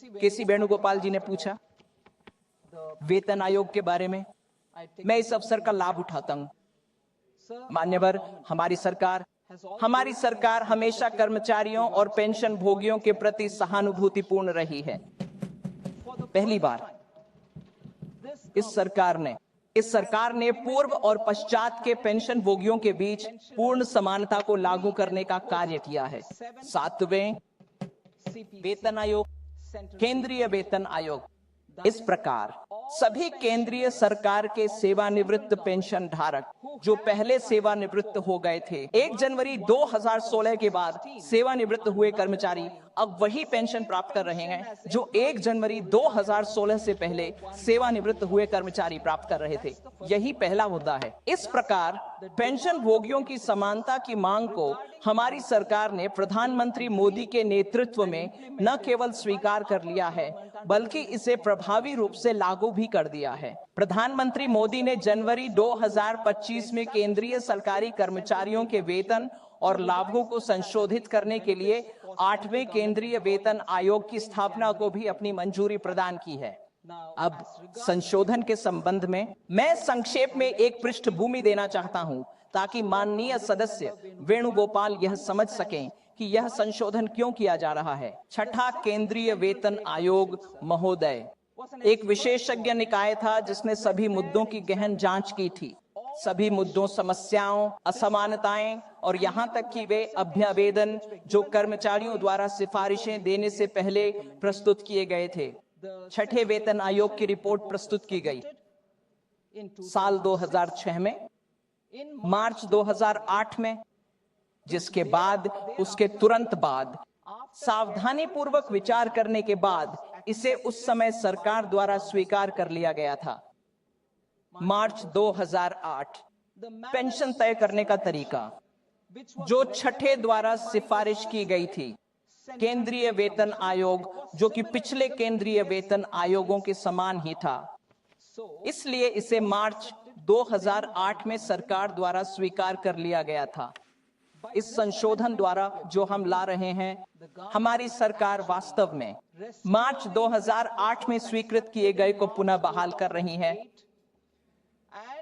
केसी वेणुगोपाल जी ने पूछा वेतन आयोग के बारे में। मैं इस अवसर का लाभ उठाता हूं। मान्यवर, हमारी सरकार हमेशा कर्मचारियों और पेंशन भोगियों के प्रति सहानुभूतिपूर्ण रही है। पहली बार इस सरकार ने पूर्व और पश्चात के पेंशन भोगियों के बीच पूर्ण समानता को लागू करने का कार्य किया है। 7वें वेतन आयोग, केंद्रीय वेतन आयोग। इस प्रकार सभी केंद्रीय सरकार के सेवानिवृत्त पेंशन धारक जो पहले सेवानिवृत्त हो गए थे, 1 जनवरी 2016 के बाद सेवानिवृत्त हुए कर्मचारी अब वही पेंशन प्राप्त कर रहे हैं जो 1 जनवरी 2016 से पहले सेवानिवृत्त हुए कर्मचारी प्राप्त कर रहे थे। यही पहला मुद्दा है। इस प्रकार पेंशन भोगियों की समानता की मांग को हमारी सरकार ने प्रधानमंत्री मोदी के नेतृत्व में न केवल स्वीकार कर लिया है बल्कि इसे प्रभावी रूप से लागू भी कर दिया है। प्रधानमंत्री मोदी ने जनवरी 2025 में केंद्रीय सरकारी कर्मचारियों के वेतन और लाभों को संशोधित करने के लिए 8वें केंद्रीय वेतन आयोग की स्थापना को भी अपनी मंजूरी प्रदान की है। अब संशोधन के संबंध में मैं संक्षेप में एक पृष्ठभूमि देना चाहता हूं ताकि माननीय सदस्य वेणुगोपाल यह समझ सकें कि यह संशोधन क्यों किया जा रहा है। छठा केंद्रीय वेतन आयोग महोदय एक विशेषज्ञ निकाय था जिसने सभी मुद्दों की गहन जांच की थी। सभी मुद्दों, समस्याओं, असमानताएं और यहां तक कि वे अभ्यावेदन जो कर्मचारियों द्वारा सिफारिशें देने से पहले प्रस्तुत किए गए थे, छठे वेतन आयोग की रिपोर्ट प्रस्तुत की गई साल 2006 में, मार्च 2008 में, जिसके बाद उसके तुरंत बाद सावधानी पूर्वक विचार करने के बाद इसे उस समय सरकार द्वारा स्वीकार कर लिया गया था। मार्च 2008 पेंशन तय करने का तरीका जो छठे द्वारा सिफारिश की गई थी। केंद्रीय वेतन आयोग जो कि पिछले केंद्रीय वेतन आयोगों के समान ही था, इसलिए इसे मार्च 2008 में सरकार द्वारा स्वीकार कर लिया गया था। इस संशोधन द्वारा जो हम ला रहे हैं, हमारी सरकार वास्तव में मार्च 2008 में स्वीकृत किए गए को पुनः बहाल कर रही है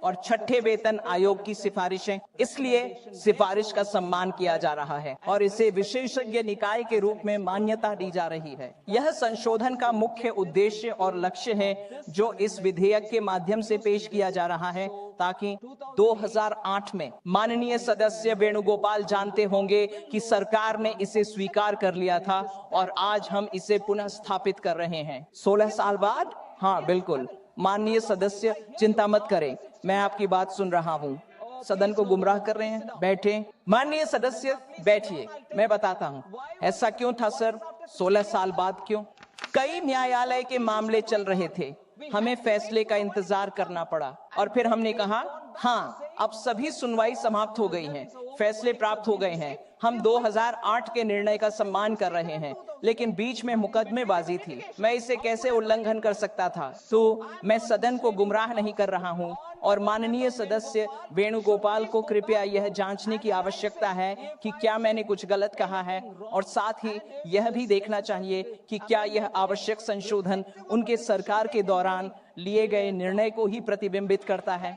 और छठे वेतन आयोग की सिफारिशें, इसलिए सिफारिश का सम्मान किया जा रहा है और इसे विशेषज्ञ निकाय के रूप में मान्यता दी जा रही है। यह संशोधन का मुख्य उद्देश्य और लक्ष्य है जो इस विधेयक के माध्यम से पेश किया जा रहा है, ताकि 2008 में माननीय सदस्य वेणुगोपाल जानते होंगे कि सरकार ने इसे स्वीकार कर लिया था और आज हम इसे पुनः स्थापित कर रहे हैं 16 साल बाद। हाँ बिल्कुल, माननीय सदस्य चिंता मत करें, मैं आपकी बात सुन रहा हूँ। सदन को गुमराह कर रहे हैं, बैठे। माननीय सदस्य बैठिए, मैं बताता हूँ ऐसा क्यों था सर। 16 साल बाद क्यों? कई न्यायालय के मामले चल रहे थे, हमें फैसले का इंतजार करना पड़ा और फिर हमने कहा हाँ, अब सभी सुनवाई समाप्त हो गई है, फैसले प्राप्त हो गए हैं, हम 2008 के निर्णय का सम्मान कर रहे हैं, लेकिन बीच में मुकदमेबाजी थी, मैं इसे कैसे उल्लंघन कर सकता था। तो मैं सदन को गुमराह नहीं कर रहा हूं और माननीय सदस्य वेणुगोपाल को कृपया यह जांचने की आवश्यकता है कि क्या मैंने कुछ गलत कहा है और साथ ही यह भी देखना चाहिए कि क्या यह आवश्यक संशोधन उनके सरकार के दौरान लिए गए निर्णय को ही प्रतिबिंबित करता है।